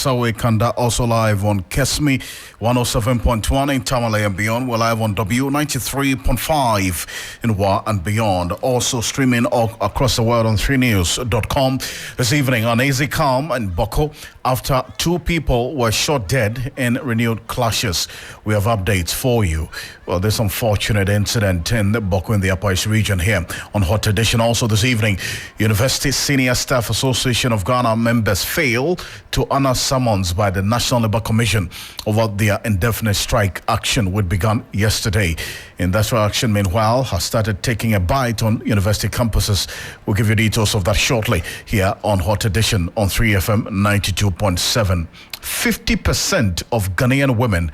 Sawe Kanda, also live on Kesmi 107.1 in Tamale and beyond. We're live on W93.5 in Wa and beyond. Also streaming all across the world on 3news.com. This evening, uneasy calm in Boko after two people were shot dead in renewed clashes. We have updates for you. Well, this unfortunate incident in Boko in the Upper East region here on Hot Edition. Also this evening, University Senior Staff Association of Ghana members fail to honor summons by the National Labour Commission over their indefinite strike action, which began yesterday. Industrial action, meanwhile, has started taking a bite on university campuses. We'll give you details of that shortly here on Hot Edition on 3FM 92.7. 50% of Ghanaian women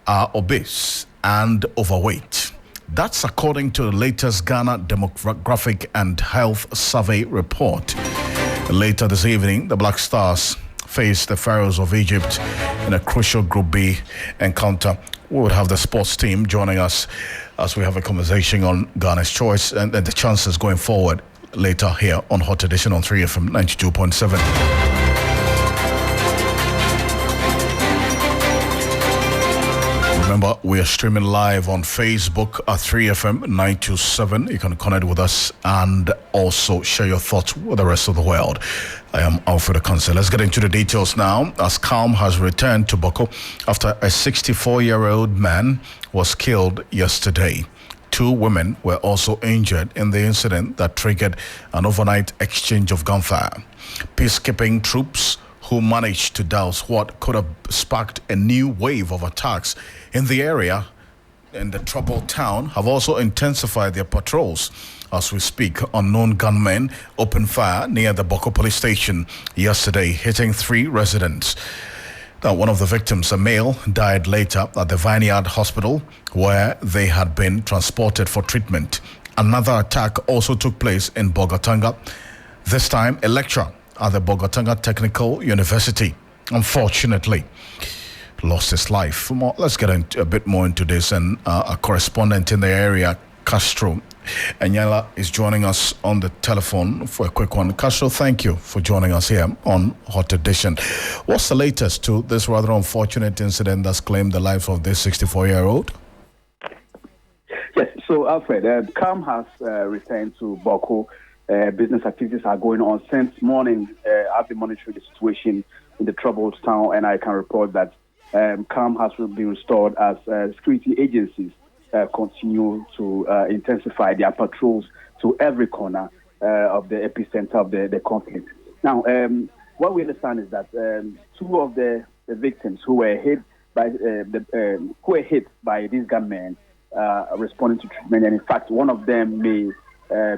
are obese and overweight. That's according to the latest Ghana Demographic and Health Survey report. Later this evening, the Black Stars face the Pharaohs of Egypt in a crucial Group B encounter. We would have the sports team joining us as we have a conversation on Ghana's choice and the chances going forward later here on Hot Edition on 3FM 92.7. Remember, we are streaming live on Facebook at 3FM 927. You can connect with us and also share your thoughts with the rest of the world. I am Alfred Ocansey. Let's get into the details now. As calm has returned to Boko after a 64-year-old man was killed yesterday. Two women were also injured in the incident that triggered an overnight exchange of gunfire. Peacekeeping troops who managed to douse what could have sparked a new wave of attacks in the area in the troubled town have also intensified their patrols. As we speak, unknown gunmen opened fire near the Boko police station yesterday, hitting 3 residents. Now, one of the victims, a male, died later at the Vineyard Hospital where they had been transported for treatment. Another attack also took place in Bogatanga, this time a lecturer at the Bogatanga Technical University, unfortunately, lost his life. Let's get a bit more into this, and a correspondent in the area, Castro Anyala, is joining us on the telephone for a quick one. Castro, thank you for joining us here on Hot Edition. What's the latest to this rather unfortunate incident that's claimed the life of this 64-year-old? Yes, so Alfred, calm has returned to Boko. Business activities are going on since morning. I've been monitoring the situation in the troubled town, and I can report that calm has been restored as security agencies continue to intensify their patrols to every corner of the epicenter of the conflict. Now, what we understand is that 2 of the victims who were hit by these gunmen responding to treatment, and in fact, one of them may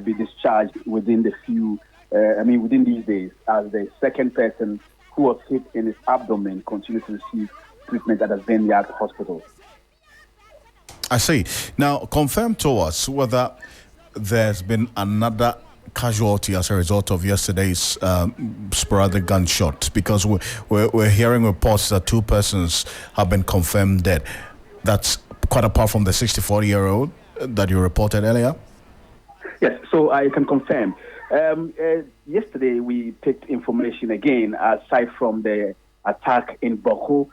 be discharged within within these days, as the second person who was hit in his abdomen continues to receive treatment at the Vineyard Hospital. I see. Now, confirm to us whether there's been another casualty as a result of yesterday's sporadic gunshot, because we're hearing reports that 2 persons have been confirmed dead. That's quite apart from the 64-year-old that you reported earlier? Yes, so I can confirm. Yesterday, we picked information again, aside from the attack in Boko,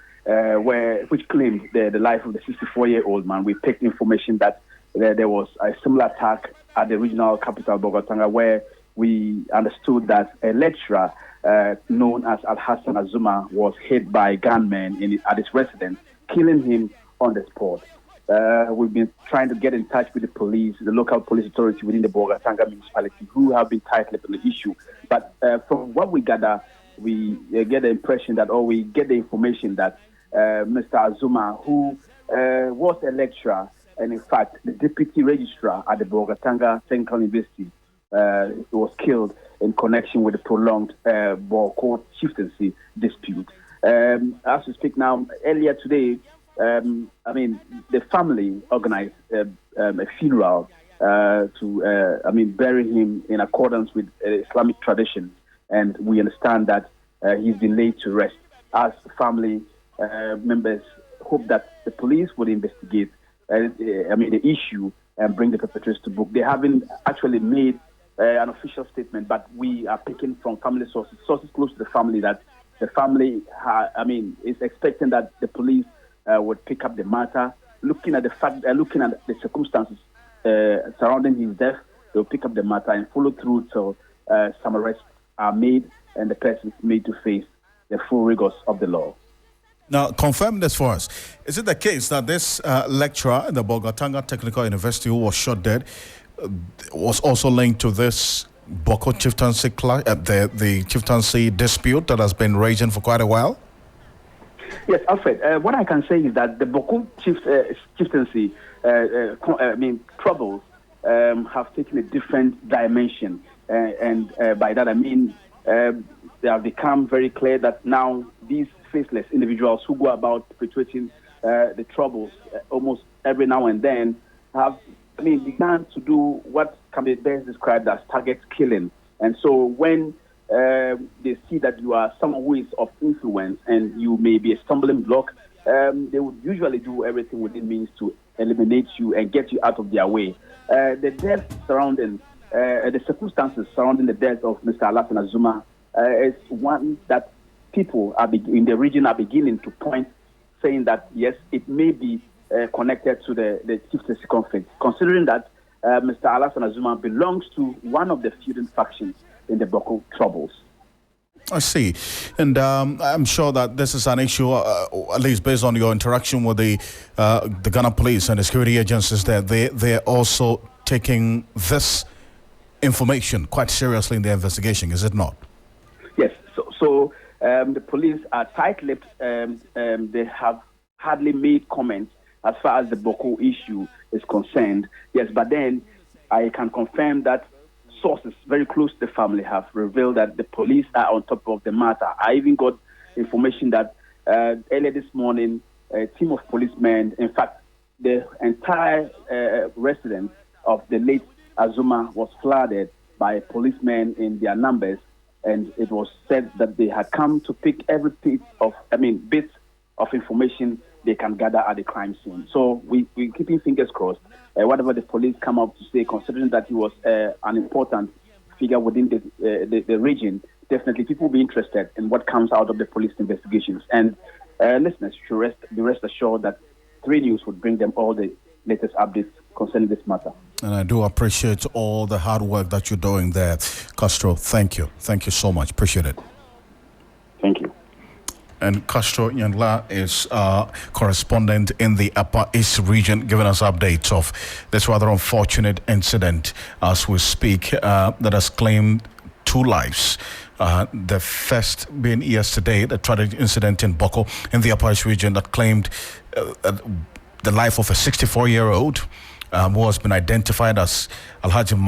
which claimed the life of the 64-year-old man. We picked information that there was a similar attack at the regional capital, Bogatanga, where we understood that a lecturer known as Al-Hassan Azuma was hit by gunmen at his residence, killing him on the spot. We've been trying to get in touch with the police, the local police authority within the Bogatanga municipality, who have been tight-lipped on the issue. But from what we gather, we get the impression that, or we get the information that Mr. Azuma, who was a lecturer and in fact the deputy registrar at the Bogatanga Technical University, was killed in connection with the prolonged Boko chieftaincy dispute. As we speak now, earlier today, the family organized a funeral to bury him in accordance with Islamic tradition, and we understand that he's been laid to rest. As family members hope that the police would investigate the issue and bring the perpetrators to book. They haven't actually made an official statement, but we are picking from family sources close to the family, that the family, is expecting that the police would pick up the matter. Looking at the circumstances surrounding his death, they'll pick up the matter and follow through till some arrests are made and the person is made to face the full rigors of the law. Now, confirm this for us. Is it the case that this lecturer in the Bolgatanga Technical University who was shot dead was also linked to this Boko chieftaincy the chieftaincy dispute that has been raging for quite a while? Yes, Alfred. What I can say is that the Boko chieftaincy troubles have taken a different dimension, and by that I mean they have become very clear that now these faceless individuals who go about perpetuating the troubles almost every now and then have began to do what can be best described as target killing. And so when they see that you are someone who is of influence and you may be a stumbling block, they would usually do everything within means to eliminate you and get you out of their way. The death surrounding, the circumstances surrounding the death of Mr. Alassane Azuma is one that people in the region are beginning to point, saying that yes, it may be connected to the chieftaincy conflict, considering that Mr. Alassane Azuma belongs to one of the feuding factions in the Boko troubles. I see. And I'm sure that this is an issue, at least based on your interaction with the Ghana police and the security agencies there, they're also taking this information quite seriously in their investigation, is it not? Yes. So the police are tight-lipped. They have hardly made comments as far as the Boko issue is concerned. Yes, but then I can confirm that sources very close to the family have revealed that the police are on top of the matter. I even got information that earlier this morning, a team of policemen, in fact, the entire residence of the late Azuma was flooded by policemen in their numbers, and it was said that they had come to pick every bit of information they can gather at the crime scene. So we're keeping fingers crossed. Whatever the police come up to say, considering that he was an important figure within the region, definitely people will be interested in what comes out of the police investigations. And listeners should be rest assured that 3 News would bring them all the latest updates concerning this matter. And I do appreciate all the hard work that you're doing there, Castro. Thank you. Thank you so much. Appreciate it. Thank you. And Castro Nyangla is correspondent in the Upper East region, giving us updates of this rather unfortunate incident as we speak that has claimed 2 lives. The first being yesterday, the tragic incident in Boko in the Upper East region that claimed the life of a 64-year-old who has been identified as Alhaji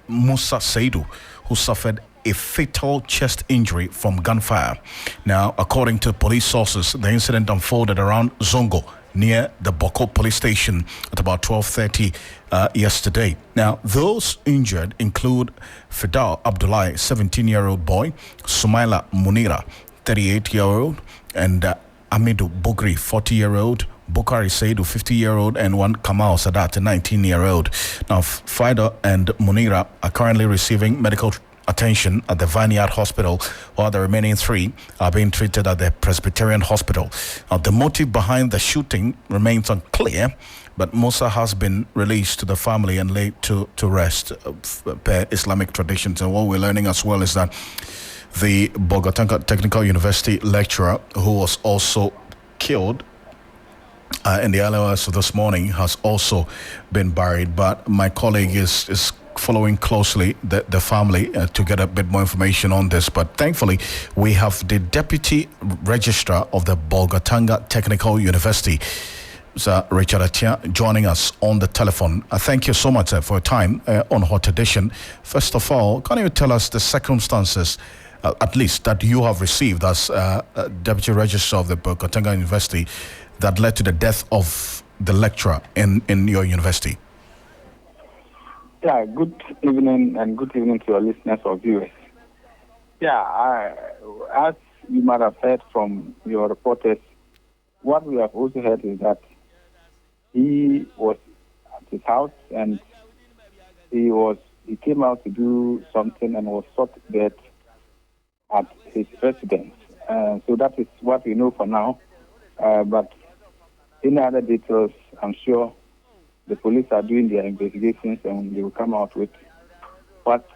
Musa Saidu, who suffered a fatal chest injury from gunfire. Now, according to police sources, the incident unfolded around Zongo, near the Boko police station at about 12:30 yesterday. Now, those injured include Fidal Abdullahi, 17-year-old boy, Sumaila Munira, 38-year-old, and Amidu Bugri, 40-year-old, Bukari Saidu, 50-year-old, and one Kamal Sadat, a 19-year-old. Now, Fida and Munira are currently receiving medical attention at the Vineyard Hospital, while the remaining 3 are being treated at the Presbyterian Hospital. Now, the motive behind the shooting remains unclear, but Musa has been released to the family and laid to rest per Islamic traditions. And what we're learning as well is that the Bolgatanga Technical University lecturer, who was also killed in the early hours of this morning, has also been buried. But my colleague is following closely the family to get a bit more information on this. But thankfully, we have the Deputy Registrar of the Bolgatanga Technical University, Sir Richard Atia, joining us on the telephone. Thank you so much for your time on Hot Edition. First of all, can you tell us the circumstances, at least that you have received as Deputy Registrar of the Bolgatanga University, that led to the death of the lecturer in your university? Yeah, good evening, and good evening to your listeners or viewers. Yeah, as you might have heard from your reporters, what we have also heard is that he was at his house and he came out to do something and was shot dead at his residence. So that is what we know for now. But any other details, I'm sure the police are doing their investigations and they will come out with what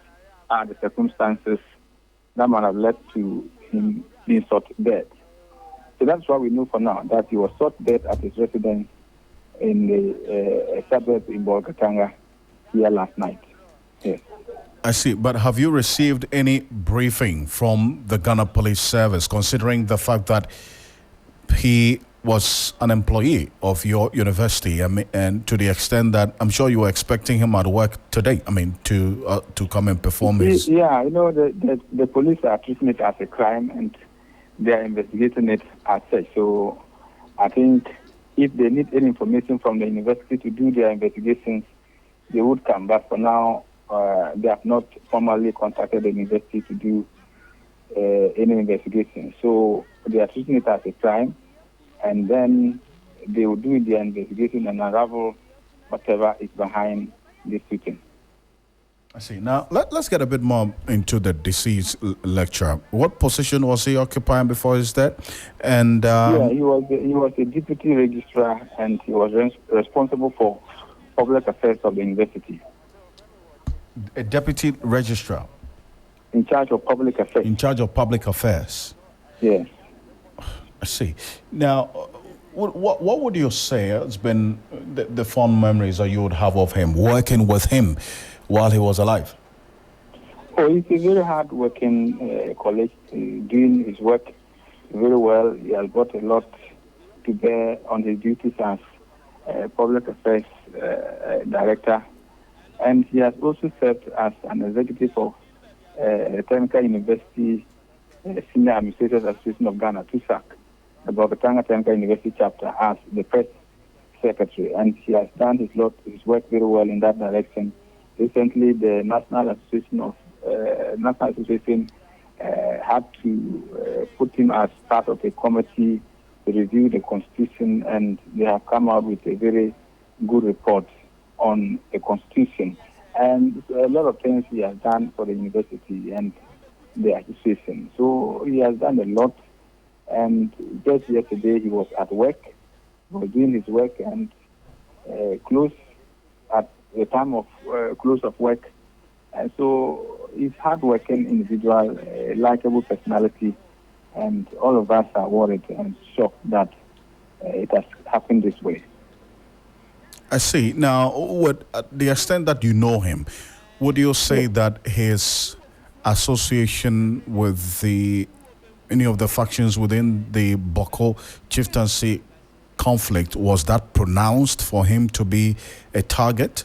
are the circumstances that might have led to him being shot dead. So that's what we know for now, that he was shot dead at his residence in the suburb in Bolgatanga here last night. Yes. I see, but have you received any briefing from the Ghana Police Service, considering the fact that he was an employee of your university, and to the extent that I'm sure you were expecting him at work today, to come and perform his... Yeah, the police are treating it as a crime and they are investigating it as such. So I think if they need any information from the university to do their investigations, they would come. But for now, they have not formally contacted the university to do any investigation. So they are treating it as a crime, and then they will do their investigation and unravel whatever is behind this shooting. I see. Now, let's get a bit more into the deceased lecturer. What position was he occupying before his death? And he was a deputy registrar, and he was responsible for public affairs of the university. A deputy registrar? In charge of public affairs. In charge of public affairs? Yes. I see. Now, what would you say has been the fond memories that you would have of him, working with him while he was alive? Oh, he's a very hard-working colleague, doing his work very well. He has got a lot to bear on his duties as public affairs director, and he has also served as an executive of Technical University Senior Administrators Association of Ghana, TUSAC, the Bolgatanga Technical University chapter, as the press secretary, and he has done his work very well in that direction. Recently, the National Association had to put him as part of a committee to review the constitution, and they have come out with a very good report on the constitution. And a lot of things he has done for the university and the association. So he has done a lot. And just yesterday he was at work, he was doing his work, and close at the time of close of work. And so he's hard-working individual, likable personality, and all of us are worried and shocked that it has happened this way. I see. Now, the extent that you know him, would you say that his association with any of the factions within the Boko chieftaincy conflict, was that pronounced for him to be a target?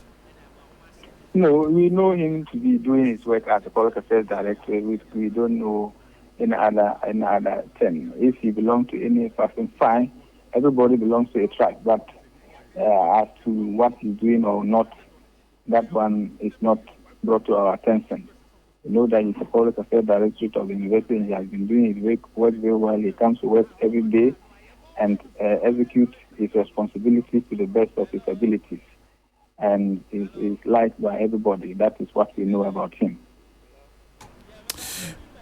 No, we know him to be doing his work as a public affairs director. We don't know any other thing. If he belongs to any faction, fine. Everybody belongs to a tribe. But as to what he's doing or not, that one is not brought to our attention. We know that he's a public affairs director of the university, and he has been doing his work very well. He comes to work every day and executes his responsibilities to the best of his abilities, and is liked by everybody. That is what we know about him.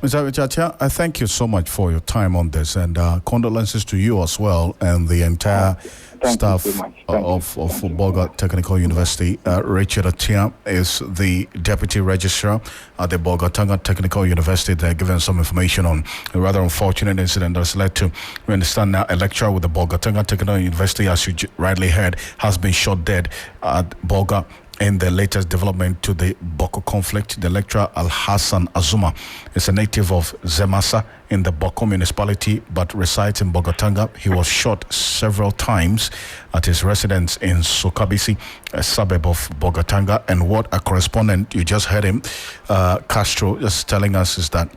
Mr. Richacha, I thank you so much for your time on this, and condolences to you as well and the entire staff of Bolga Technical University. Richard Atia is the Deputy Registrar at the Bolgatanga Technical University. They're giving some information on a rather unfortunate incident that's led to, we understand now, a lecturer with the Bolgatanga Technical University, as you rightly heard, has been shot dead at Bolga. In the latest development to the Boko conflict, the lecturer Al-Hassan Azuma is a native of Zemasa in the Boko municipality but resides in Bogatanga. He was shot several times at his residence in Sokabisi, a suburb of Bogatanga. And what a correspondent, you just heard him, Castro, just telling us is that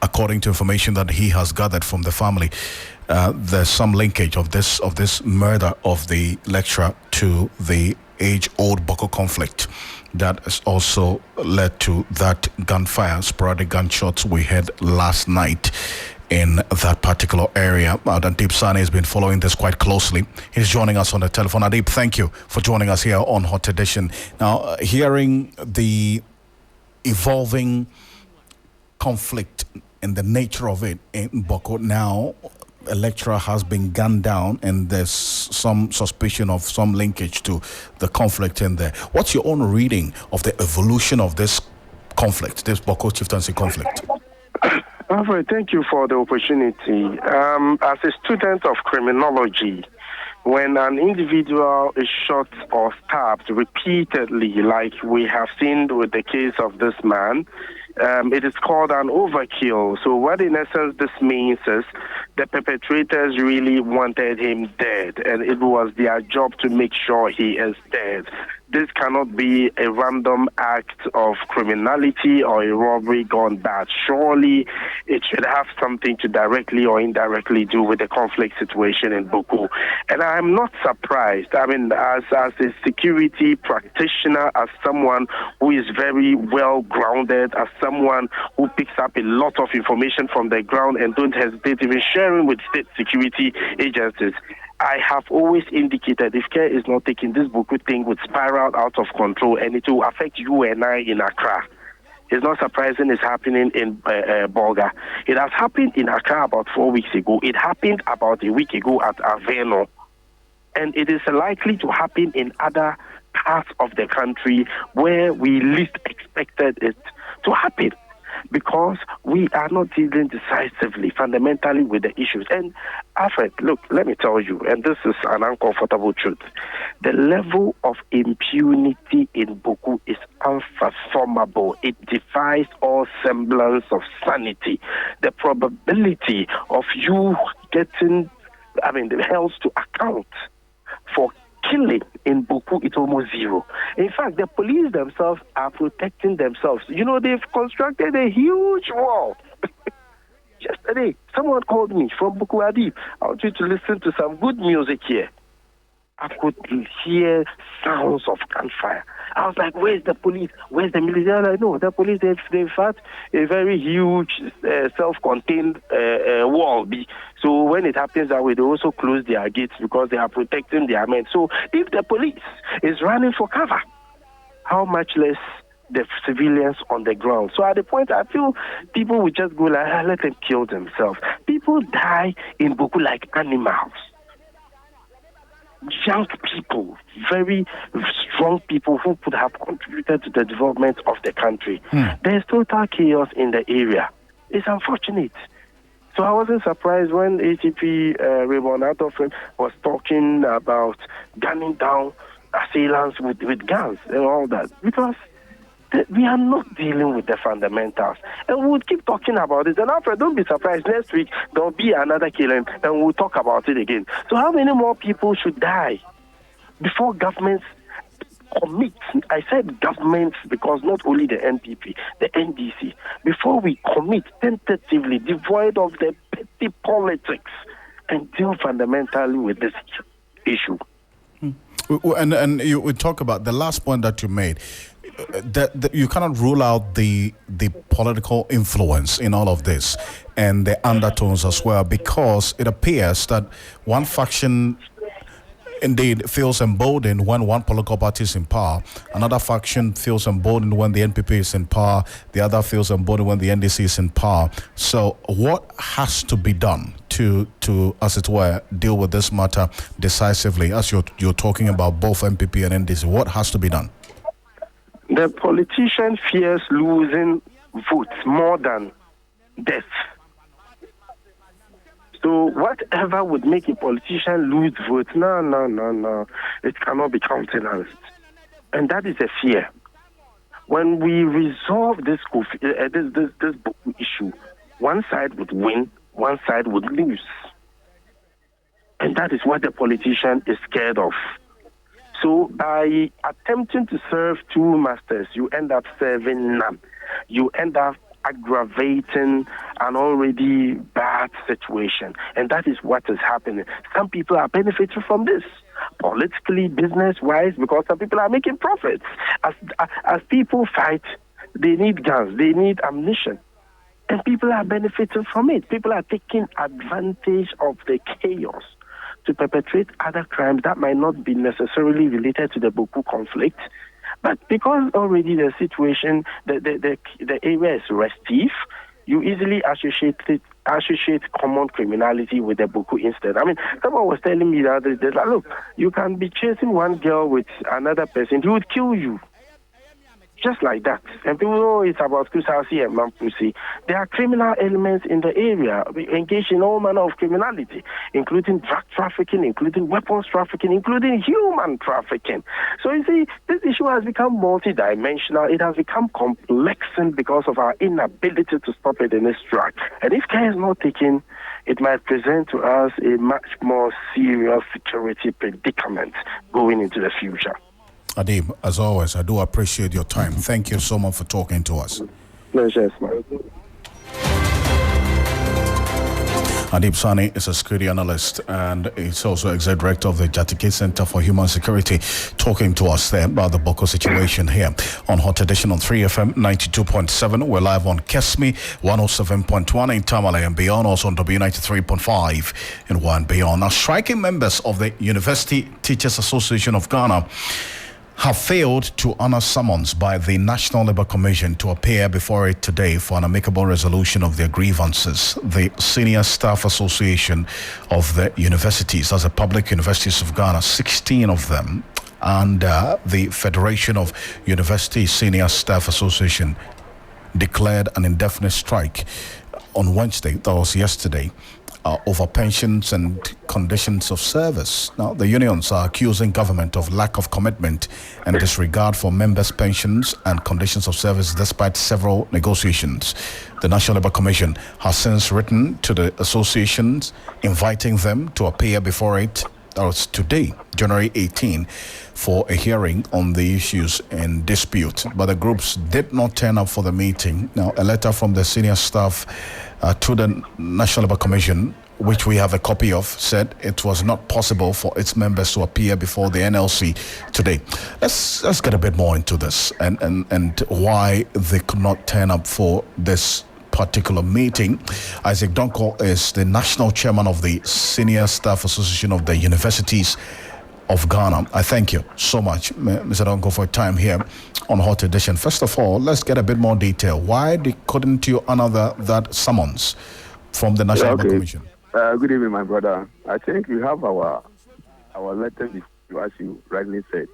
according to information that he has gathered from the family, there's some linkage of this murder of the lecturer to the age-old Boko conflict that has also led to that gunfire, sporadic gunshots we had last night in that particular area. Adip Sane has been following this quite closely. He's joining us on the telephone. Adip, thank you for joining us here on Hot Edition. Now, hearing the evolving conflict and the nature of it in Boko now, a lecturer has been gunned down, and there's some suspicion of some linkage to the conflict in there. What's your own reading of the evolution of this conflict, this Boko chieftaincy conflict? Alfred, thank you for the opportunity. As a student of criminology, when an individual is shot or stabbed repeatedly, like we have seen with the case of this man, it is called an overkill. So what in essence this means is the perpetrators really wanted him dead, and it was their job to make sure he is dead. This cannot be a random act of criminality or a robbery gone bad. Surely it should have something to directly or indirectly do with the conflict situation in Boko. And I'm not surprised. I mean, as a security practitioner, as someone who is very well grounded, as someone who picks up a lot of information from the ground and don't hesitate even sharing with state security agencies, I have always indicated if care is not taken, this Boko thing would spiral out of control and it will affect you and I in Accra. It's not surprising it's happening in Bolga. It has happened in Accra about 4 weeks ago. It happened about a week ago at Aveno. And it is likely to happen in other parts of the country where we least expected it to happen, because we are not dealing decisively, fundamentally with the issues. And Alfred, look, let me tell you, and this is an uncomfortable truth, the level of impunity in Boko is unfathomable. It defies all semblance of sanity. The probability of you getting, held to account for killing in Boko is almost zero. In fact, the police themselves are protecting themselves. You know, they've constructed a huge wall. Yesterday, someone called me from Boko Adib. I want you to listen to some good music here. I could hear sounds of gunfire. I was like, where's the police? Where's the military? I know the police, they've had a very huge self-contained wall. So when it happens that way, they also close their gates because they are protecting their men. So if the police is running for cover, how much less the civilians on the ground? So at the point, I feel people will just go like, let them kill themselves. People die in Boko like animals. Young people, very strong people who could have contributed to the development of the country. There's total chaos in the area. It's unfortunate. So I wasn't surprised when ATP Raymond Adolphin was talking about gunning down assailants with guns and all that, because we are not dealing with the fundamentals. And we'll keep talking about it. And Alfred, don't be surprised. Next week, there'll be another killing, and we'll talk about it again. So how many more people should die before governments commit? I said governments because not only the NPP, the NDC, before we commit tentatively, devoid of the petty politics, and deal fundamentally with this issue. And you talk about the last point that you made, that you cannot rule out the political influence in all of this and the undertones as well, because it appears that one faction indeed feels emboldened when one political party is in power. Another faction feels emboldened when the NPP is in power. The other feels emboldened when the NDC is in power. So what has to be done to as it were, deal with this matter decisively, as you're talking about both NPP and NDC? What has to be done? The politician fears losing votes more than death. So whatever would make a politician lose votes, no, it cannot be countenanced. And that is a fear. When we resolve this issue, one side would win, one side would lose. And that is what the politician is scared of. So by attempting to serve two masters, you end up serving none. You end up aggravating an already bad situation. And that is what is happening. Some people are benefiting from this, politically, business-wise, because some people are making profits. As people fight, they need guns, they need ammunition. And people are benefiting from it. People are taking advantage of the chaos to perpetrate other crimes that might not be necessarily related to the Boko conflict. But because already the situation, the area is restive, you easily associate common criminality with the Boko incident. I mean, someone was telling me the other day, like, look, you can be chasing one girl with another person, he would kill you. Just like that. And people know it's about Kusasi and Mampusi. There are criminal elements in the area. We engage in all manner of criminality, including drug trafficking, including weapons trafficking, including human trafficking. So you see, this issue has become multidimensional. It has become complex because of our inability to stop it in its track. And if care is not taken, it might present to us a much more serious security predicament going into the future. Adib, as always, I do appreciate your time. Thank you so much for talking to us. Pleasure, man. Adib Sani is a security analyst and he's also executive director of the Jatike Center for Human Security, talking to us there about the Boko situation here on Hot Edition on 3FM 92.7. We're live on Kesmi 107.1 in Tamale and beyond, also on W93.5 in One Beyond. Now, striking members of the University Teachers Association of Ghana have failed to honor summons by the National Labour Commission to appear before it today for an amicable resolution of their grievances. The Senior Staff Association of the Universities, as a public universities of Ghana, 16 of them, and the Federation of University Senior Staff Association declared an indefinite strike on Wednesday, that was yesterday, over pensions and conditions of service. Now, the unions are accusing government of lack of commitment and disregard for members' pensions and conditions of service despite several negotiations. The National Labour Commission has since written to the associations inviting them to appear before it, that was today, January 18, for a hearing on the issues in dispute. But the groups did not turn up for the meeting. Now, a letter from the senior staff to the National Labour Commission, which we have a copy of, said it was not possible for its members to appear before the NLC today. Let's get a bit more into this and why they could not turn up for this particular meeting. Isaac Donko is the national chairman of the Senior Staff Association of the Universities of Ghana. I thank you so much, Mr. Donko, for your time here on Hot Edition. First of all, let's get a bit more detail. Why couldn't you honor that summons from the National Labour Commission? Good evening, my brother. I think we have our letter before you, as you rightly said.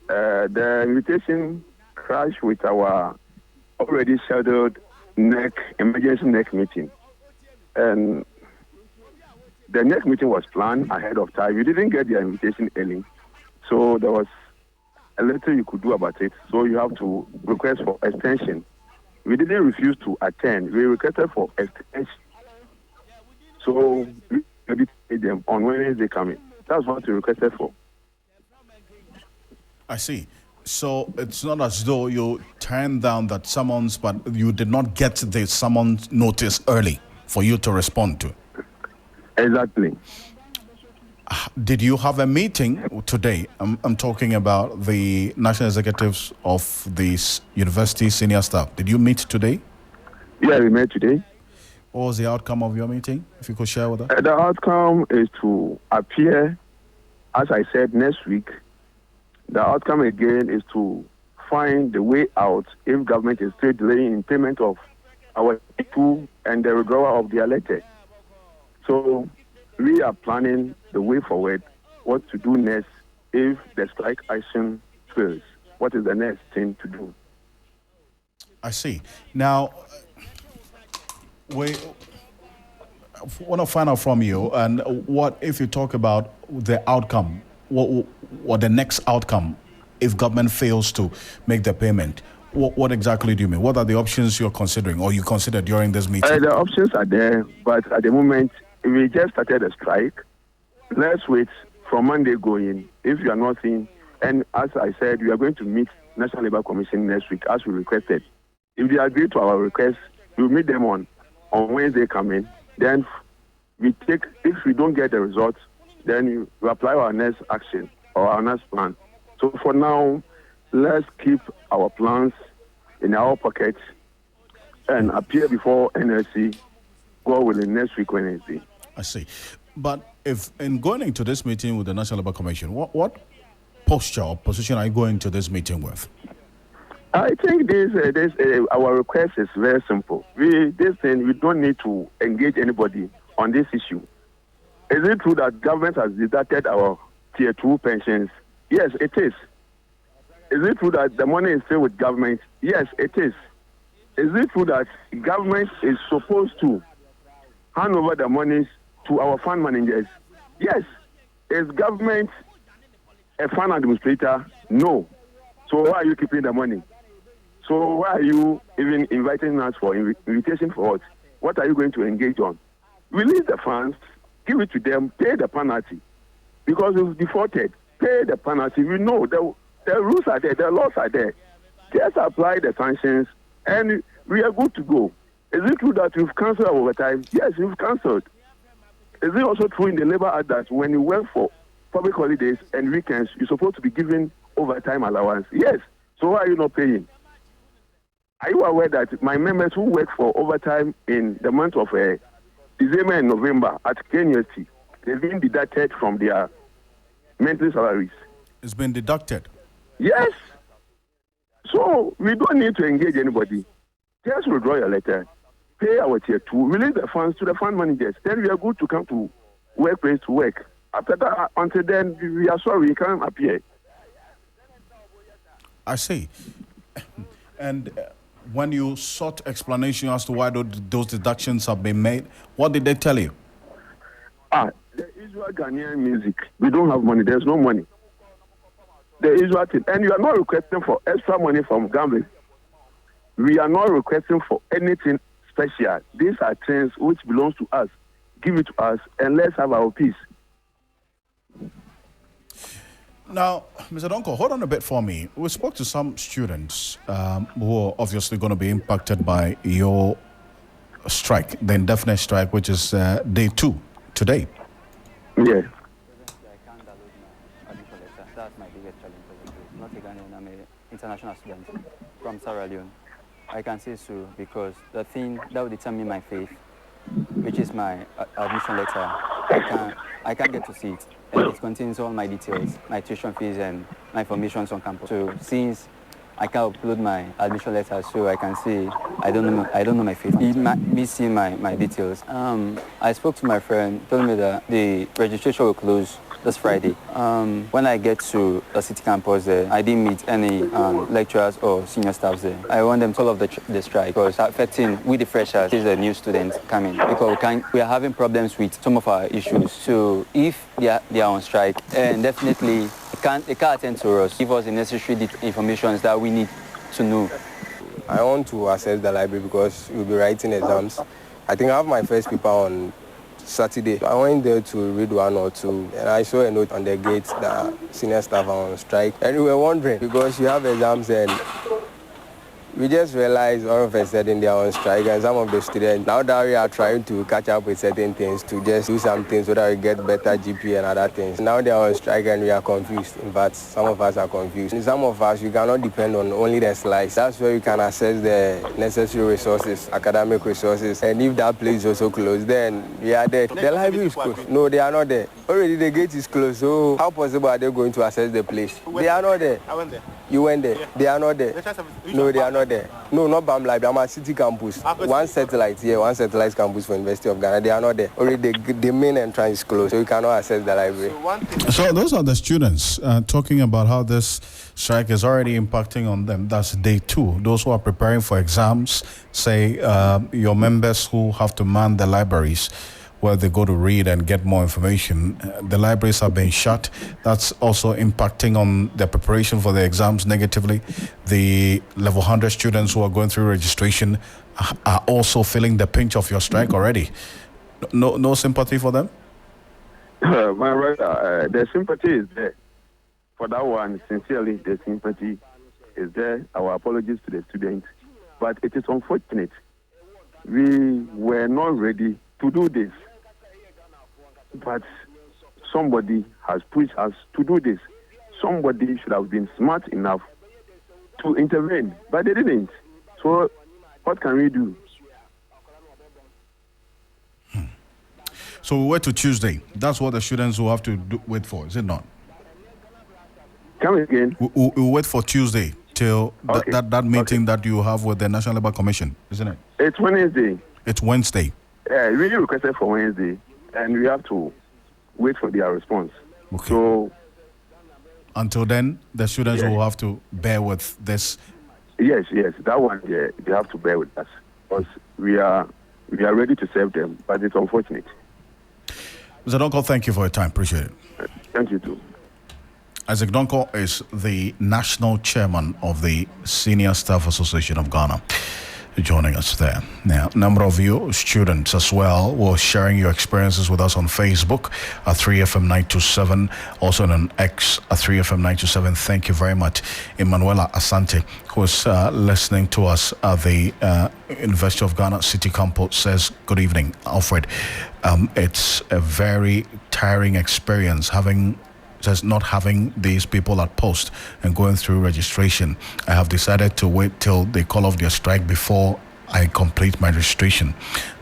The invitation crashed with our already scheduled emergency NEC meeting. And the next meeting was planned ahead of time. You didn't get the invitation early, so there was a little you could do about it. So you have to request for extension. We didn't refuse to attend. We requested for extension. So we paid them on Wednesday coming. That's what we requested for. I see. So it's not as though you turned down that summons, but you did not get the summons notice early for you to respond to. Exactly. Did you have a meeting today? I'm talking about the national executives of the university senior staff. Did you meet today? Yeah, we met today. What was the outcome of your meeting, if you could share with us? The outcome is to appear, as I said, next week. The outcome again is to find the way out if government is still delaying in payment of our people and the withdrawal of their letter. So we are planning the way forward, what to do next if the strike action fails. What is the next thing to do? I see. Now, we want to find out from you, and what if you talk about the outcome, what the next outcome if government fails to make the payment? What exactly do you mean? What are the options you're considering or you considered during this meeting? The options are there, but at the moment, we just started a strike. Let's wait from Monday going. If you are not seeing, and as I said, we are going to meet National Labour Commission next week as we requested. If they agree to our request, we'll meet them on Wednesday coming. Then we take, if we don't get the results, then we apply our next action or our next plan. So for now, let's keep our plans in our pockets and appear before NLC, God willing, next week Wednesday. I see. But if in going into this meeting with the National Labour Commission, what posture or position are you going to this meeting with? I think our request is very simple. We don't need to engage anybody on this issue. Is it true that government has deducted our tier 2 pensions? Yes, it is. Is it true that the money is still with government? Yes, it is. Is it true that government is supposed to hand over the monies to our fund managers? Yes. Is government a fund administrator? No. So why are you keeping the money? So why are you even inviting us for invitation for what? What are you going to engage on? Release the funds, give it to them, pay the penalty. Because we've defaulted, pay the penalty. We know the rules are there, the laws are there. Just apply the sanctions and we are good to go. Is it true that we've cancelled our overtime? Yes, we've cancelled. Is it also true in the Labour Act that when you work for public holidays and weekends, you're supposed to be given overtime allowance? Yes. So why are you not paying? Are you aware that my members who work for overtime in the month of December and November at KNUST, they've been deducted from their monthly salaries? It's been deducted? Yes. So we don't need to engage anybody. Just withdraw your letter, pay our tier 2, release the funds to the fund managers. Then we are good to come to workplace to work. After that, until then, we are sorry, we can't appear. I see. And when you sought explanation as to why those deductions have been made, what did they tell you? The usual Ghanaian music. We don't have money. There's no money. The usual thing. And you are not requesting for extra money from gambling. We are not requesting for anything special. These are things which belongs to us. Give it to us and let's have our peace. Now, Mr. Donko, hold on a bit for me. We spoke to some students who are obviously going to be impacted by your strike, the indefinite strike, which is day 2 today. Yeah. That's my biggest challenge. Not a Ghanaian, I'm an international student from Sierra Leone. I can say so because the thing that will determine my faith, which is my admission letter, I can't get to see it. And it contains all my details, my tuition fees and my information on campus. So since I can upload my admission letter so I can see I don't know my faith. Me seeing my details. I spoke to my friend, told me that the registration will close this Friday. When I get to the city campus there, I didn't meet any lecturers or senior staffs there. I want them to all of the strike because affecting with the freshers is the new students coming because we are having problems with some of our issues. So if they are on strike, and definitely they can't attend to us, give us the necessary information that we need to know. I want to access the library because we'll be writing exams. I think I have my first paper on Saturday. I went there to read one or two, and I saw a note on the gate that senior staff are on strike. And we were wondering, because you have exams and we just realized all of a sudden they are on strike, and some of the students, now that we are trying to catch up with certain things, to just do some things so that we get better GPA and other things. Now they are on strike and we are confused. In fact, some of us are confused. And some of us, we cannot depend on only the slides. That's where you can access the necessary resources, academic resources. And if that place is also closed, then we are there. The library is closed. No, they are not there. Already the gate is closed, so how possible are they going to access the place? They are not there. I went there. You went there? Yeah. They are not there. No, they are not there. No, not BAM Library. I'm at City Campus. One satellite here, one satellite campus for University of Ghana. They are not there. Already the main entrance is closed, so you cannot access the library. So those are the students talking about how this strike is already impacting on them. That's day 2. Those who are preparing for exams, say your members who have to man the libraries where they go to read and get more information. The libraries are being shut. That's also impacting on their preparation for the exams negatively. The level 100 students who are going through registration are also feeling the pinch of your strike already. No sympathy for them? My brother, the sympathy is there. For that one, sincerely, the sympathy is there. Our apologies to the students. But it is unfortunate. We were not ready to do this. But somebody has pushed us to do this. Somebody should have been smart enough to intervene, but they didn't. So what can we do? So we wait to Tuesday. That's what the students will have to wait for, is it not? Come again. We'll wait for Tuesday till Okay. that meeting that you have with the National Labour Commission, isn't it? It's Wednesday. It's Wednesday. We requested for Wednesday, and we have to wait for their response. Okay. So, until then, the students yes. will have to bear with this. Yes, that one, yeah, they have to bear with us because we are ready to serve them, but it's unfortunate. Mr. Donko, thank you for your time. Appreciate it. Thank you too. Isaac Donko is the national chairman of the Senior Staff Association of Ghana, joining us there. Now, a number of you students as well were sharing your experiences with us on Facebook at 3FM927, also on X at 3FM927. Thank you very much. Emanuela Asante, who is listening to us at the University of Ghana City Campus, says, good evening, Alfred. It's a very tiring experience not having these people at post and going through registration. I have decided to wait till they call off their strike before I complete my registration.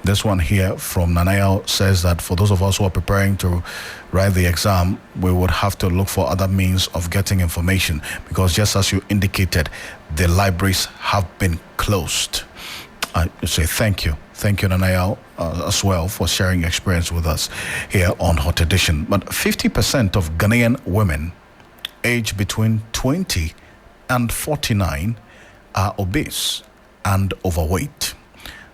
This one here from Nanayao says that for those of us who are preparing to write the exam, we would have to look for other means of getting information because just as you indicated, the libraries have been closed. I say thank you. Thank you, Nanayao, as well for sharing your experience with us here on Hot Edition. But 50% of Ghanaian women aged between 20 and 49 are obese and overweight.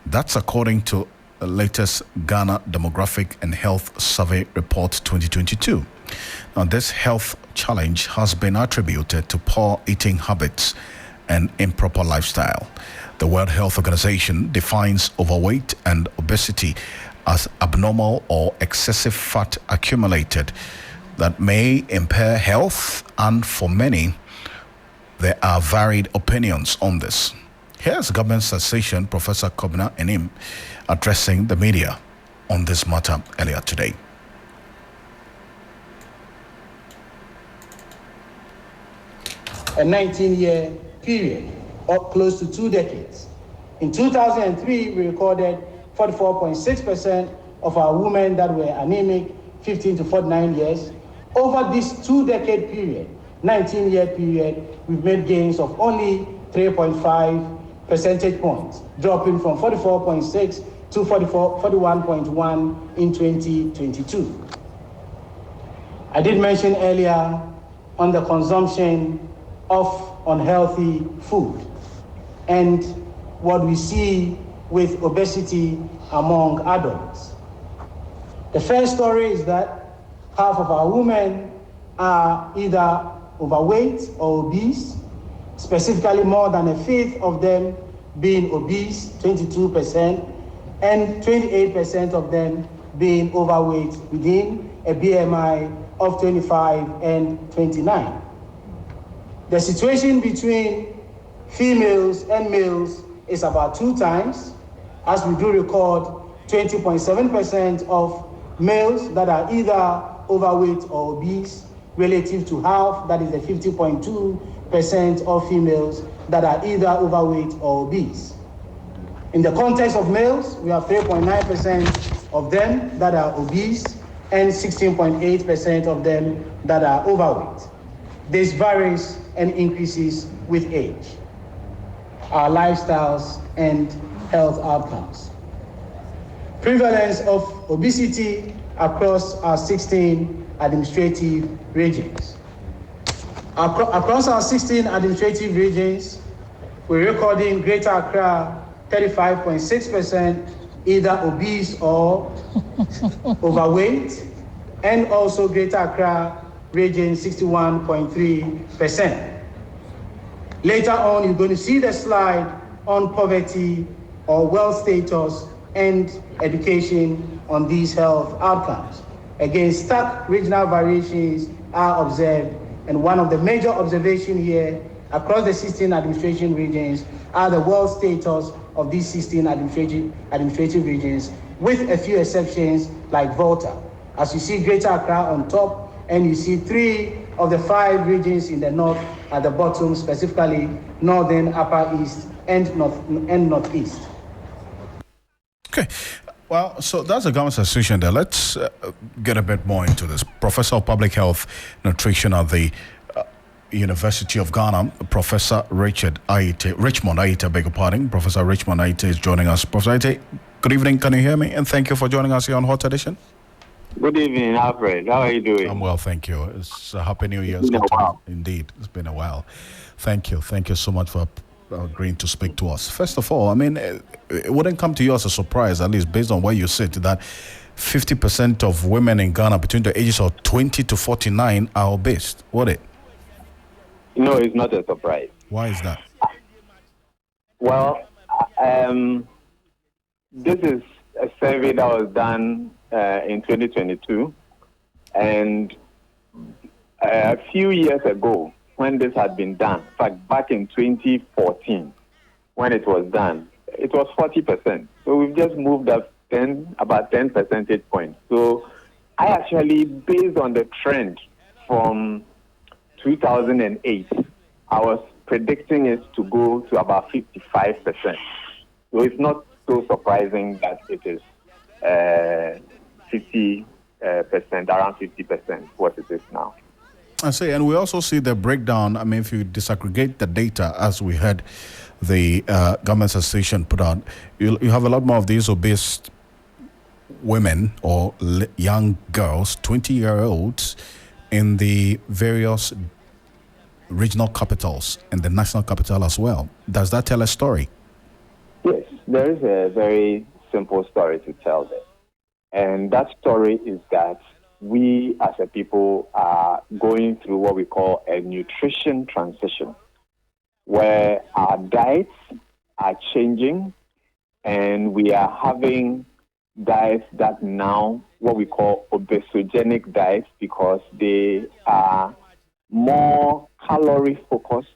That's according to the latest Ghana Demographic and Health Survey Report 2022. Now, this health challenge has been attributed to poor eating habits and improper lifestyle. The World Health Organization defines overweight and obesity as abnormal or excessive fat accumulated that may impair health, and for many, there are varied opinions on this. Here's Government Sensation Professor Kobna Enim addressing the media on this matter earlier today. A 19-year period, or close to 2 decades. In 2003, we recorded 44.6% of our women that were anemic, 15 to 49 years. Over this 2-decade period, 19-year period, we've made gains of only 3.5 percentage points, dropping from 44.6 to 41.1 in 2022. I did mention earlier on the consumption of unhealthy food and what we see with obesity among adults. The first story is that half of our women are either overweight or obese, specifically more than a fifth of them being obese, 22%, and 28% of them being overweight within a BMI of 25 and 29. The situation between females and males is about 2 times, as we do record 20.7% of males that are either overweight or obese relative to half, that is the 50.2% of females that are either overweight or obese. In the context of males, we have 3.9% of them that are obese and 16.8% of them that are overweight. This varies and increases with age, our lifestyles, and health outcomes. Prevalence of obesity across our 16 administrative regions. Across our 16 administrative regions, we're recording Greater Accra 35.6% either obese or overweight, and also Greater Accra region 61.3%. Later on, you're going to see the slide on poverty or wealth status and education on these health outcomes. Again, stark regional variations are observed, and one of the major observations here across the 16 administration regions are the wealth status of these 16 administrative regions, with a few exceptions like Volta. As you see Greater Accra on top, and you see 3 of the 5 regions in the north at the bottom, specifically Northern, Upper East, and Northeast. Okay. Well, so that's a government association there. Let's get a bit more into this. Professor of Public Health Nutrition at the University of Ghana, Professor Richmond Aite, beg your pardon. Professor Richmond Aite is joining us. Professor Aite, good evening. Can you hear me? And thank you for joining us here on Hot Edition. Good evening, Alfred. How are you doing? I'm well, thank you. It's a happy New Year. It's been a while. Indeed, it's been a while. Thank you. Thank you so much for agreeing to speak to us. First of all, I mean, it wouldn't come to you as a surprise, at least based on where you sit, that 50% of women in Ghana between the ages of 20 to 49 are obese. Would it? No, it's not a surprise. Why is that? Well, this is a survey that was done in 2022, and a few years ago, when this had been done, in fact, back in 2014, when it was done, it was 40%. So we've just moved up about 10 percentage points. So I actually, based on the trend from 2008, I was predicting it to go to about 55%. So it's not so surprising that it is 50%, around 50%, what it is now. I see, and we also see the breakdown. I mean, if you disaggregate the data, as we had the government association put out, you have a lot more of these obese women or young girls, 20-year-olds, in the various regional capitals and the national capital as well. Does that tell a story? Yes, there is a very simple story to tell there. And that story is that we as a people are going through what we call a nutrition transition, where our diets are changing and we are having diets that now what we call obesogenic diets, because they are more calorie focused.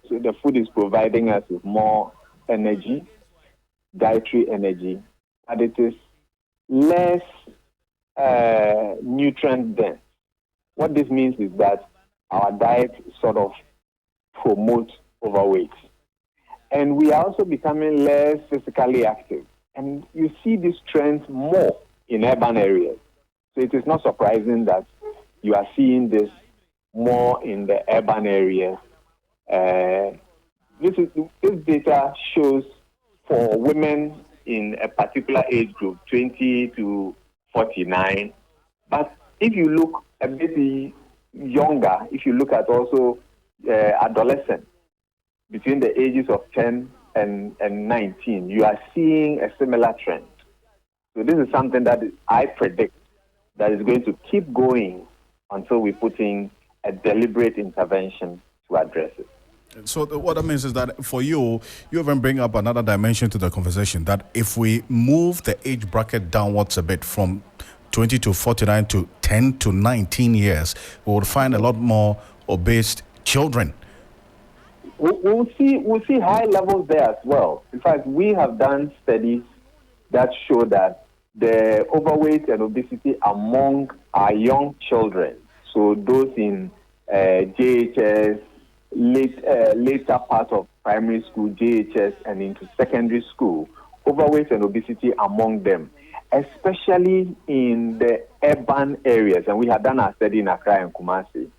So the food is providing us with more energy, dietary energy, but it is less nutrient dense. What this means is that our diet sort of promotes overweight. And we are also becoming less physically active. And you see these trends more in urban areas. So it is not surprising that you are seeing this more in the urban areas. This data shows for women in a particular age group, 20 to 49. But if you look a bit younger, if you look at also adolescents between the ages of 10 and 19, you are seeing a similar trend. So this is something that I predict that is going to keep going until we put in a deliberate intervention to address it. So what that means is that for you even bring up another dimension to the conversation, that if we move the age bracket downwards a bit from 20 to 49 to 10 to 19 years, we would find a lot more obese children. We'll see high levels there as well. In fact, we have done studies that show that the overweight and obesity among our young children, so those in JHS, later part of primary school, JHS, and into secondary school, overweight and obesity among them, especially in the urban areas. And we have done our study in Accra and Kumasi.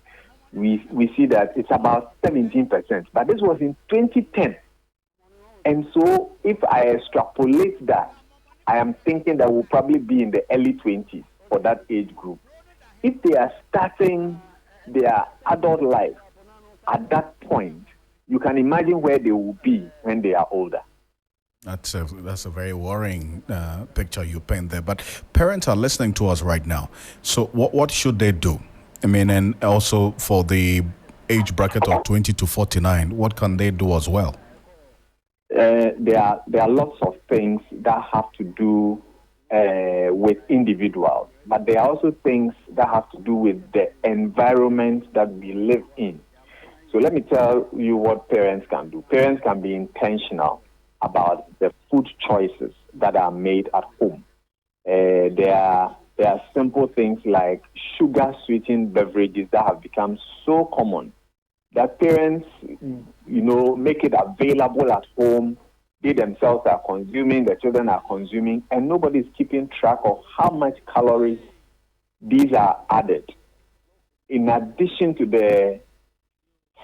We see that it's about 17%, but this was in 2010. And so if I extrapolate that, I am thinking that we'll probably be in the early 20s for that age group. If they are starting their adult life at that point, you can imagine where they will be when they are older. That's a very worrying picture you paint there. But parents are listening to us right now. So what should they do? I mean, and also for the age bracket of 20 to 49, what can they do as well? There are lots of things that have to do with individuals, but there are also things that have to do with the environment that we live in. So let me tell you what parents can do. Parents can be intentional about the food choices that are made at home. There are simple things like sugar-sweetened beverages that have become so common that parents, make it available at home. They themselves are consuming, the children are consuming, and nobody is keeping track of how much calories these are added. In addition to the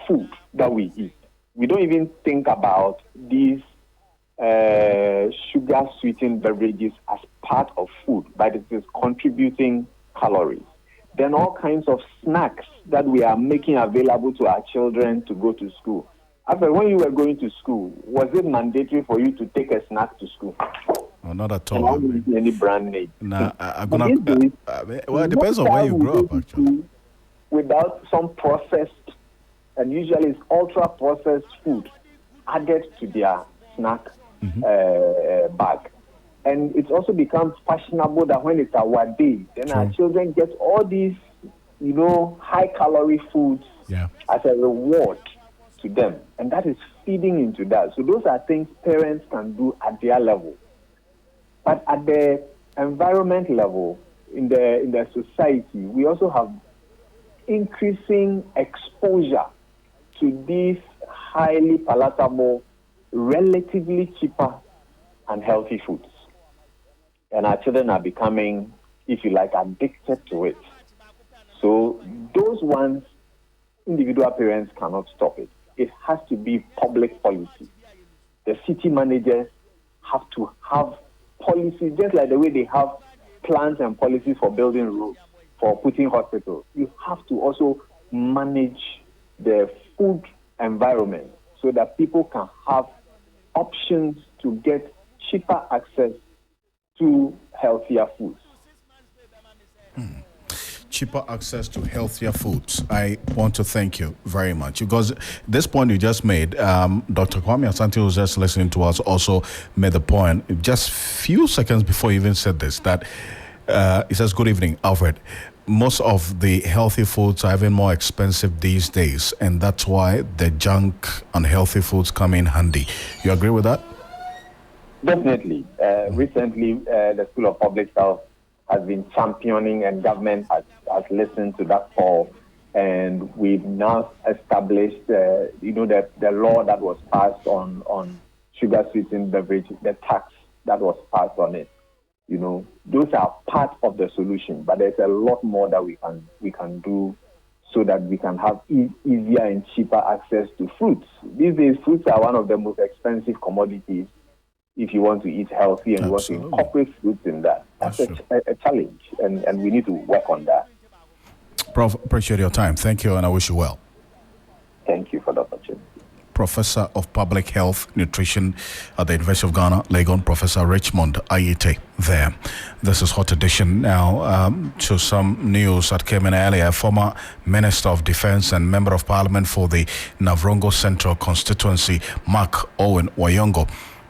food that we eat. We don't even think about these sugar-sweetened beverages as part of food, but it is contributing calories. Then all kinds of snacks that we are making available to our children to go to school. After, when you were going to school, was it mandatory for you to take a snack to school? Oh, not at all. Any brand name? Nah, well, it depends on where you grow up, actually. Without some processed, and usually it's ultra-processed food added to their snack bag. And it's also become fashionable that when it's our day, then our children get all these, high-calorie foods as a reward to them. And that is feeding into that. So those are things parents can do at their level. But at the environment level, in the society, we also have increasing exposure to these highly palatable, relatively cheaper and healthy foods. And our children are becoming, if you like, addicted to it. So those ones, individual parents cannot stop it. It has to be public policy. The city managers have to have policies, just like the way they have plans and policies for building roads, for putting hospitals. You have to also manage the food environment so that people can have options to get cheaper access to healthier foods. Cheaper access to healthier foods. I want to thank you very much, because this point you just made, Dr. Kwame Asante, who's just listening to us, also made the point just few seconds before you even said this, that he says, good evening, Alfred. Most of the healthy foods are even more expensive these days, and that's why the junk unhealthy foods come in handy. You agree with that? Definitely. Recently, the School of Public Health has been championing, and government has listened to that call, and we've now established, the law that was passed on sugar-sweetened beverage, the tax that was passed on it. Those are part of the solution, but there's a lot more that we can do so that we can have easier and cheaper access to fruits. These days, fruits are one of the most expensive commodities if you want to eat healthy and you want to incorporate fruits in that. That's a challenge, and we need to work on that. Prof, appreciate your time. Thank you, and I wish you well. Thank you for the opportunity. Professor of Public Health Nutrition at the University of Ghana, Legon, Professor Richmond Ayete there. This is Hot Edition now. To some news that came in earlier. Former Minister of Defense and Member of Parliament for the Navrongo Central Constituency, Mark Owen Wayongo,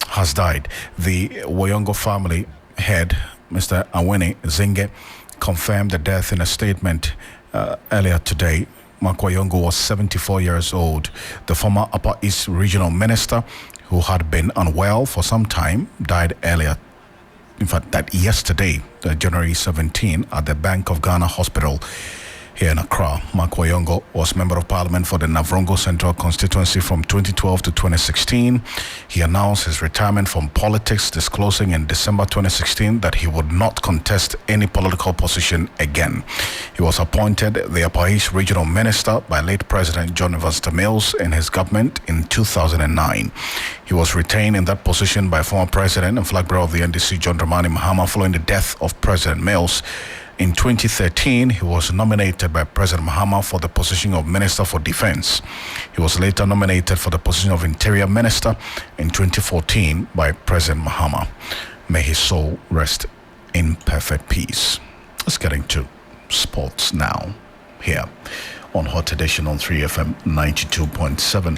has died. The Wayongo family head, Mr. Awene Zinge, confirmed the death in a statement earlier today. Mark Wayongo was 74 years old. The former Upper East Regional Minister, who had been unwell for some time, died earlier. In fact, died yesterday, January 17, at the Bank of Ghana Hospital here in Accra. Mark Wayongo was Member of Parliament for the Navrongo Central Constituency from 2012 to 2016. He announced his retirement from politics, disclosing in December 2016 that he would not contest any political position again. He was appointed the Upper East Regional Minister by late President John Evans Mills in his government in 2009. He was retained in that position by former President and flag bearer of the NDC, John Dramani Mahama, following the death of President Mills. In 2013, he was nominated by President Mahama for the position of Minister for Defense. He was later nominated for the position of Interior Minister in 2014 by President Mahama. May his soul rest in perfect peace. Let's get into sports now, here on Hot Edition on 3FM 92.7.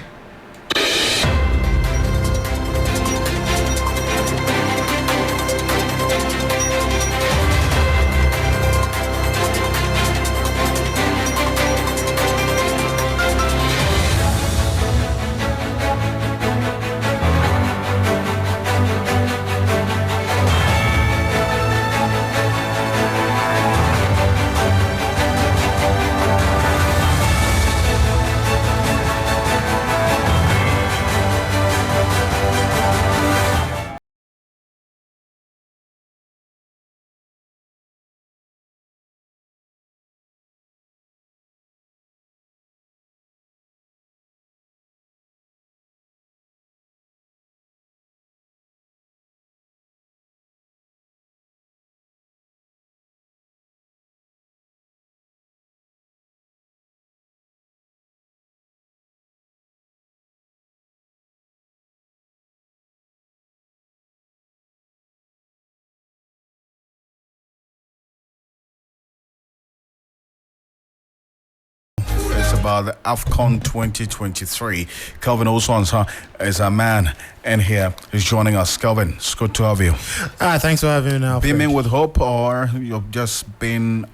about the AFCON 2023. Kelvin Oswans is a man in here. He's joining us. Kelvin, it's good to have you. Thanks for having me, Alfred. Beaming with hope, or you've just been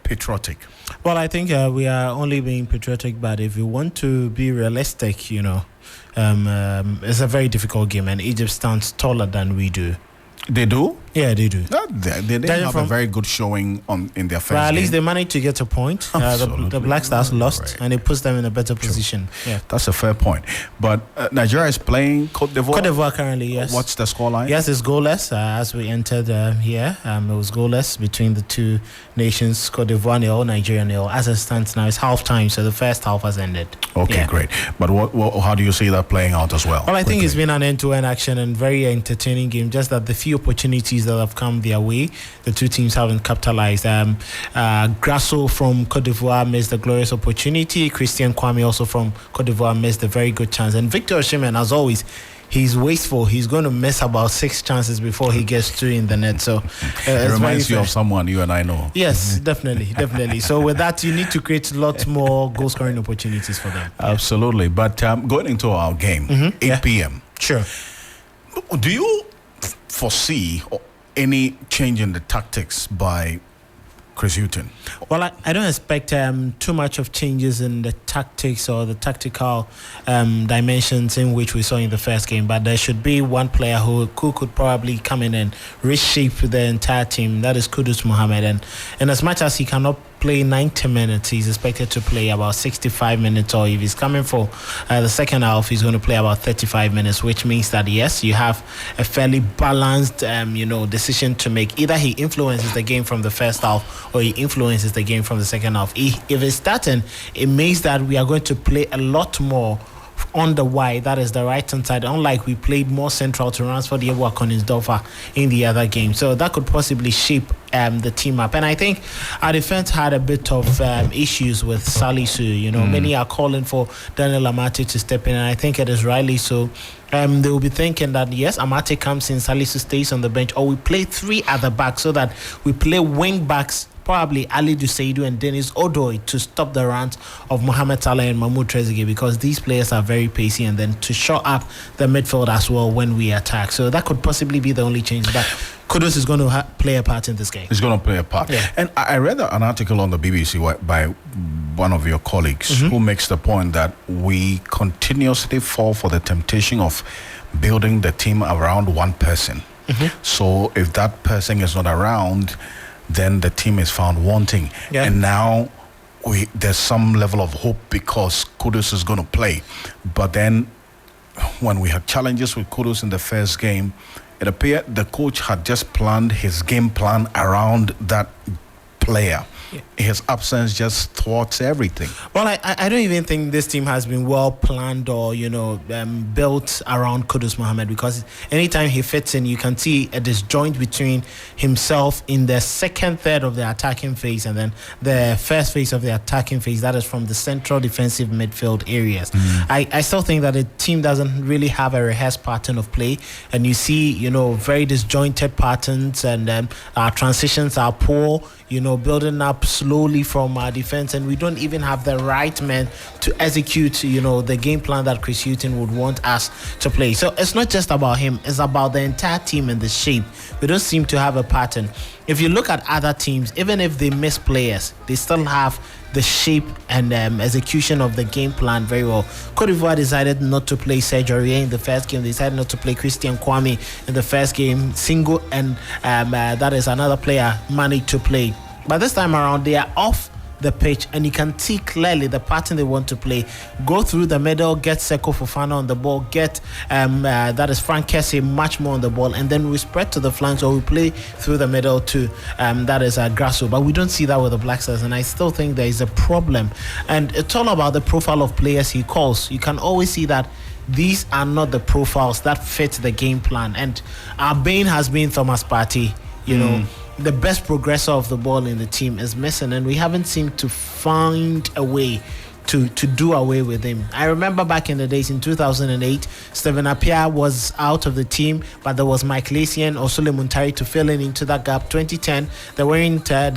patriotic? Well, I think we are only being patriotic, but if you want to be realistic, it's a very difficult game, and Egypt stands taller than we do. They do? Yeah, they do. They didn't have a very good showing in their first game. At least they managed to get a point. The Black Stars lost, and it puts them in a better position. Yeah, that's a fair point. But Nigeria is playing Cote d'Ivoire? Cote d'Ivoire currently, yes. What's the scoreline? Yes, it's goalless. As we entered here, it was goalless between the two nations. Cote d'Ivoire nil, Nigeria nil. As it stands now, it's half-time, so the first half has ended. Okay, great. But how do you see that playing out as well? Well, I think it's been an end-to-end action and very entertaining game, just that the few opportunities that have come their way, the two teams haven't capitalized. Grasso from Cote d'Ivoire missed a glorious opportunity. Christian Kwame also from Cote d'Ivoire missed a very good chance. And Victor Osimhen, as always, he's wasteful. He's going to miss about 6 chances before he gets 2 in the net. So it reminds you of someone you and I know. Yes, definitely. So with that, you need to create lots more goal-scoring opportunities for them. Absolutely. But going into our game, 8 p.m. Sure. Do you foresee any change in the tactics by Chris Hughton? Well, I don't expect too much of changes in the tactics or the tactical dimensions in which we saw in the first game, but there should be one player who could probably come in and reshape the entire team. That is Kudus Mohammed, and as much as he cannot play 90 minutes, he's expected to play about 65 minutes, or if he's coming for the second half, he's going to play about 35 minutes, which means that yes, you have a fairly balanced decision to make. Either he influences the game from the first half or he influences the game from the second half. If it's starting, it means that we are going to play a lot more on the wide, that is the right hand side, unlike we played more central to Ransford Yewa in the other game. So that could possibly shape the team up. And I think our defense had a bit of issues with Salisu. Many are calling for Daniel Amate to step in, and I think it is rightly so. They will be thinking that yes, Amate comes in, Salisu stays on the bench, or we play 3 at the back so that we play wing backs, probably Ali Duseidu and Dennis Odoi, to stop the runs of Mohamed Salah and Mahmoud Trezeguet, because these players are very pacey, and then to shore up the midfield as well when we attack. So that could possibly be the only change, but Kudus is going to play a part in this game. He's going to play a part. Yeah. And I read an article on the BBC by one of your colleagues who makes the point that we continuously fall for the temptation of building the team around one person. So if that person is not around, then the team is found wanting. Yeah. And now there's some level of hope because Kudus is going to play. But then when we had challenges with Kudus in the first game, it appeared the coach had just planned his game plan around that player. His absence just thwarts everything. Well, I don't even think this team has been well planned or built around Kudus Mohammed, because anytime he fits in, you can see a disjoint between himself in the second third of the attacking phase and then the first phase of the attacking phase, that is from the central defensive midfield areas. I still think that the team doesn't really have a rehearsed pattern of play, and you see very disjointed patterns, and our transitions are poor, building up slowly from our defense, and we don't even have the right men to execute the game plan that Chris Hughton would want us to play. So it's not just about him, it's about the entire team and the shape. We don't seem to have a pattern. If you look at other teams, even if they miss players, they still have the shape and execution of the game plan very well. Cote d'Ivoire decided not to play Serge Aurier in the first game. They decided not to play Christian Kwame in the first game. Singo and that is another player managed to play. But this time around, they are off the pitch, and you can see clearly the pattern they want to play. Go through the middle, get Seko Fofana on the ball, get that is Frank Kessie much more on the ball, and then we spread to the flanks, or we play through the middle to that is Grasso. But we don't see that with the Black Stars, and I still think there is a problem. And it's all about the profile of players he calls. You can always see that these are not the profiles that fit the game plan. And our bane has been Thomas Partey. The best progressor of the ball in the team is missing, and we haven't seemed to find a way to do away with him. I remember back in the days in 2008, Stephen Appiah was out of the team, but there was Mike Lassian or Sule Muntari to fill in into that gap. 2010, there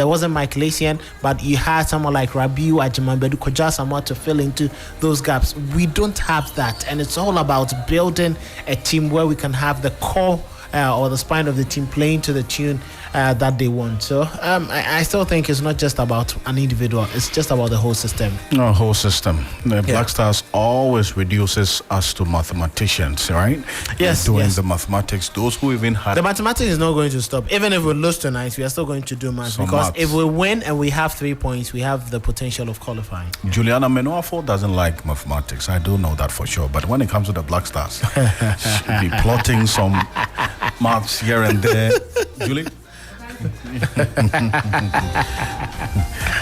wasn't Mike Lassian, but you had someone like Rabiu Ajimambedu Koja Samoa to fill into those gaps. We don't have that, and it's all about building a team where we can have the core or the spine of the team playing to the tune that they want. So I still think it's not just about an individual, it's just about the whole system. No, whole system. The Black Stars always reduces us to mathematicians, right? Yes. Doing the mathematics. Those who even had... The mathematics is not going to stop. Even if we lose tonight, we are still going to do maths. Because if we win and we have 3 points, we have the potential of qualifying. Juliana Menuafo doesn't like mathematics. I do know that for sure. But when it comes to the Black Stars, she'll be plotting some maths here and there. Julie?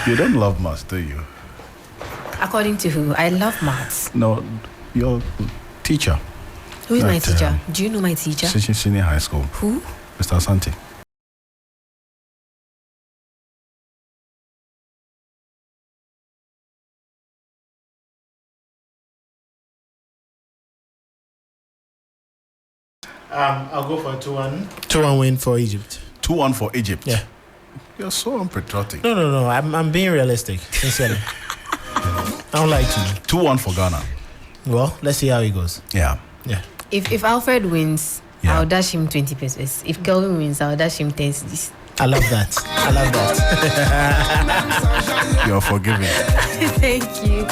You don't love maths, do you? According to who? I love maths. No, your teacher. Who is my teacher? Do you know my teacher? Senior high school. Who? Mr. Asante. I'll go for a 2-1. 2-1 win for Egypt. 2-1 for Egypt? Yeah. You're so unpatriotic. No. I'm being realistic, sincerely. I don't like to. 2-1 for Ghana. Well, let's see how it goes. Yeah. If Alfred wins, I'll dash him 20 pesos. If Kelvin wins, I'll dash him 10 cedis. I love that. You're forgiving. Thank you.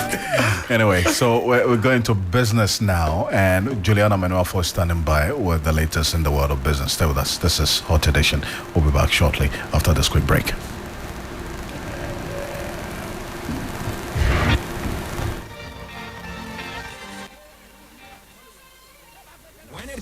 Anyway, so we're going to business now, and Juliana Menuafo is standing by with the latest in the world of business. Stay with us. This is Hot Edition. We'll be back shortly after this quick break.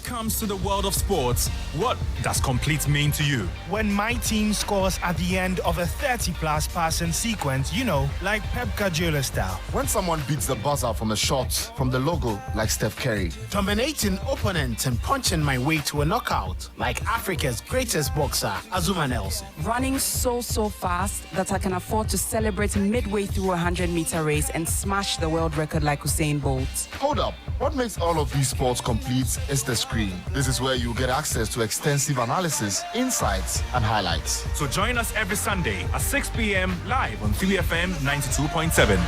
Comes to the world of sports, what does complete mean to you? When my team scores at the end of a 30-plus passing sequence, like Pep Guardiola style. When someone beats the buzzer from a shot from the logo, like Steph Curry. Dominating opponents and punching my way to a knockout, like Africa's greatest boxer, Azuma Nelson. Running so fast that I can afford to celebrate midway through a 100-meter race and smash the world record like Usain Bolt. Hold up. What makes all of these sports complete is the screen. This is where you get access to extensive analysis, insights, and highlights. So join us every Sunday at 6 p.m. live on 3FM 92.7.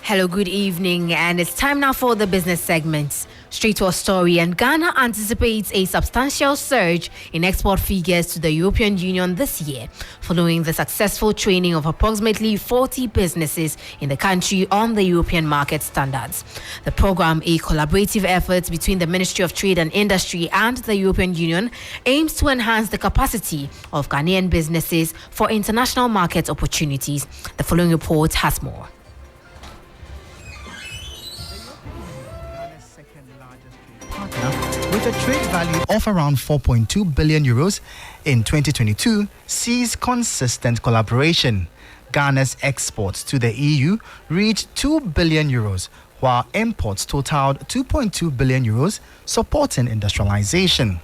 Hello, good evening, and it's time now for the business segments. Straight to our story, and Ghana anticipates a substantial surge in export figures to the European Union this year, following the successful training of approximately 40 businesses in the country on the European market standards. The program, a collaborative effort between the Ministry of Trade and Industry and the European Union, aims to enhance the capacity of Ghanaian businesses for international market opportunities. The following report has more. With a trade value of around 4.2 billion euros in 2022, sees consistent collaboration. Ghana's exports to the EU reached 2 billion euros, while imports totaled 2.2 billion euros, supporting industrialization.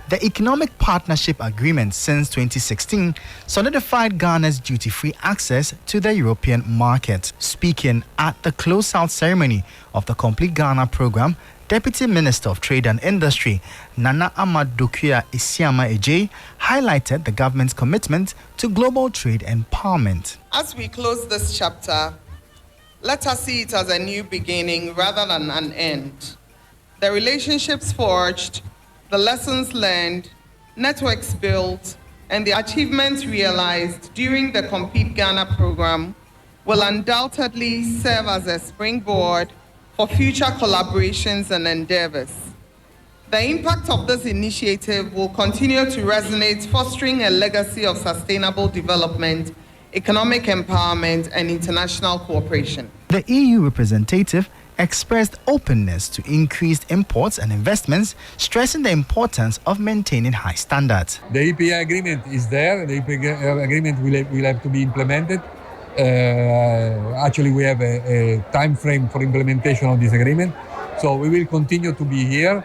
The Economic Partnership Agreement since 2016 solidified Ghana's duty-free access to the European market. Speaking at the close-out ceremony of the Complete Ghana program, Deputy Minister of Trade and Industry, Nana Amadokia Isiama Ejay, highlighted the government's commitment to global trade empowerment. As we close this chapter, let us see it as a new beginning rather than an end. The relationships forged, the lessons learned, networks built, and the achievements realized during the Compete Ghana program will undoubtedly serve as a springboard for future collaborations and endeavors. The impact of this initiative will continue to resonate, fostering a legacy of sustainable development, economic empowerment, and international cooperation. The EU representative expressed openness to increased imports and investments, stressing the importance of maintaining high standards. The EPA agreement is there. The EPA agreement will have to be implemented. Actually, we have a time frame for implementation of this agreement. So we will continue to be here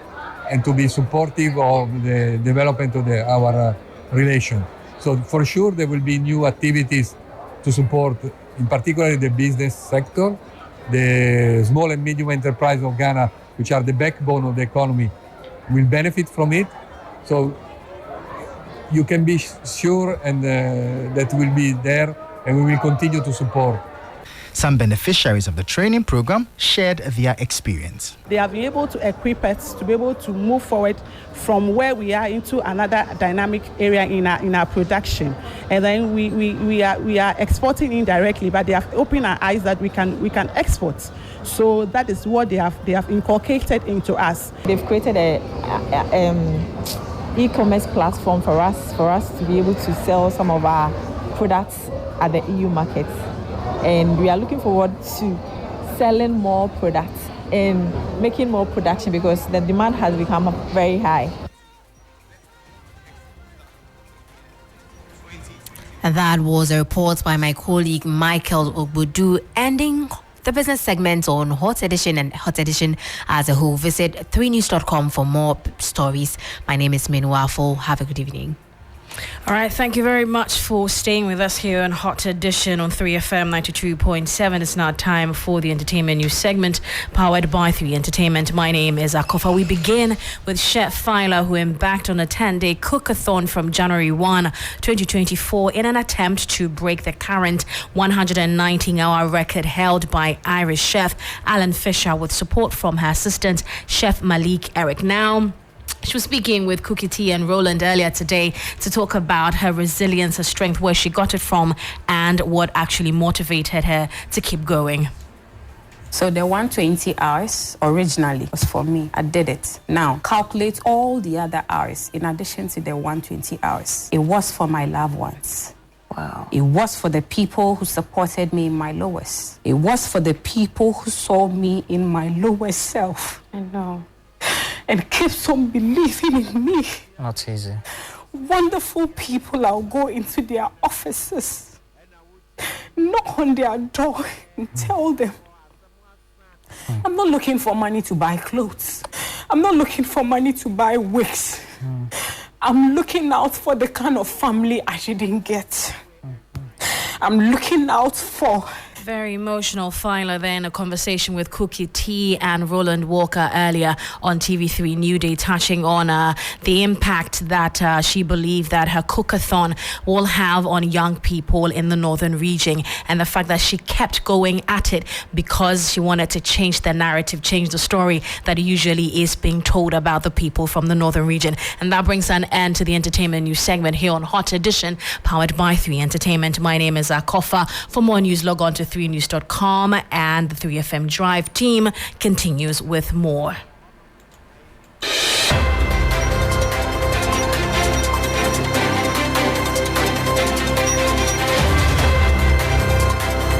and to be supportive of the development of our relation. So for sure there will be new activities to support, in particular the business sector, the small and medium enterprise of Ghana, which are the backbone of the economy, will benefit from it. So you can be sure and that will be there, and we will continue to support. Some beneficiaries of the training program shared their experience. They have been able to equip us to be able to move forward from where we are into another dynamic area in our production. And then we are exporting indirectly, but they have opened our eyes that we can export. So that is what they have inculcated into us. They've created a e-commerce platform for us to be able to sell some of our products at the EU market. And we are looking forward to selling more products and making more production because the demand has become very high. And that was a report by my colleague Michael Ogbudu, ending the business segment on Hot Edition and Hot Edition as a whole. Visit 3news.com for more stories. My name is Minuafo. Have a good evening. All right, thank you very much for staying with us here on Hot Edition on 3FM 92.7. It's now time for the entertainment news segment powered by 3 Entertainment. My name is Akofa. We begin with Chef Fila, who embarked on a 10-day cookathon from January 1, 2024 in an attempt to break the current 119-hour record held by Irish chef Alan Fisher with support from her assistant, Chef Malik Eric. Now, she was speaking with Cookie T and Roland earlier today to talk about her resilience, her strength, where she got it from, and what actually motivated her to keep going. So the 120 hours originally was for me. I did it. Now, calculate all the other hours in addition to the 120 hours. It was for my loved ones. Wow. It was for the people who supported me in my lowest. It was for the people who saw me in my lowest self. I know. And keeps on believing in me. Not easy. Wonderful people, I'll go into their offices, knock on their door and tell them, I'm not looking for money to buy clothes. I'm not looking for money to buy wigs. I'm looking out for the kind of family I didn't get. I'm looking out for... Very emotional Fila there in a conversation with Cookie T and Roland Walker earlier on TV3 New Day, touching on the impact that she believed that her cookathon will have on young people in the northern region, and the fact that she kept going at it because she wanted to change the narrative, change the story that usually is being told about the people from the northern region. And that brings an end to the entertainment news segment here on Hot Edition, powered by 3 Entertainment. My name is Akofa. For more news, log on to 3news.com, and the 3FM Drive team continues with more.